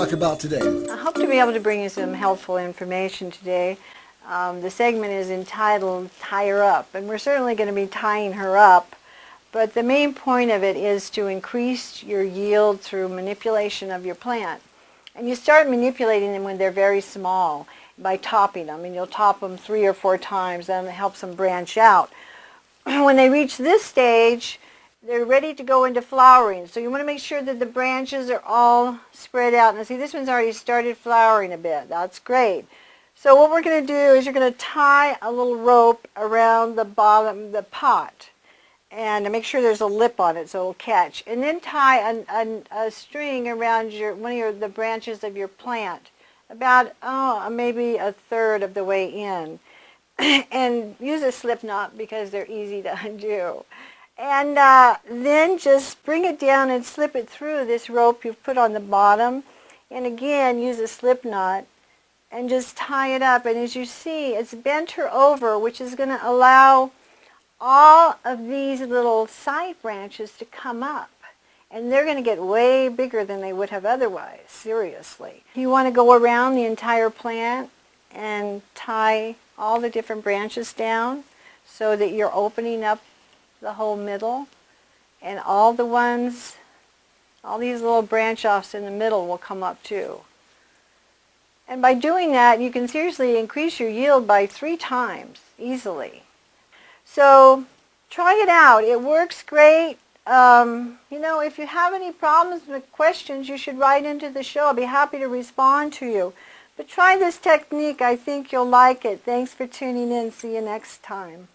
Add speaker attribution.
Speaker 1: talk about today?
Speaker 2: I hope to be able to bring you some helpful information today. The segment is entitled Tie Her Up, and we're certainly going to be tying her up, but the main point of it is to increase your yield through manipulation of your plant. And you start manipulating them when they're very small by topping them, and you'll top them 3 or 4 times, and it helps them branch out. When they reach this stage, they're ready to go into flowering. So you want to make sure that the branches are all spread out. Now see, this one's already started flowering a bit. That's great. So what we're going to do is you're going to tie a little rope around the bottom of the pot. And make sure there's a lip on it so it'll catch. And then tie a string around one of the branches of your plant. About, maybe a third of the way in. And use a slip knot because they're easy to undo. And then just bring it down and slip it through this rope you've put on the bottom. And again, use a slip knot and just tie it up. And as you see, it's bent her over, which is going to allow all of these little side branches to come up. And they're going to get way bigger than they would have otherwise, seriously. You want to go around the entire plant and tie all the different branches down so that you're opening up the whole middle, and all these little branch offs in the middle will come up too. And by doing that, you can seriously increase your yield by 3 times easily. So try it out. It works great. If you have any problems with questions, you should write into the show. I'll be happy to respond to you. But try this technique. I think you'll like it. Thanks for tuning in. See you next time.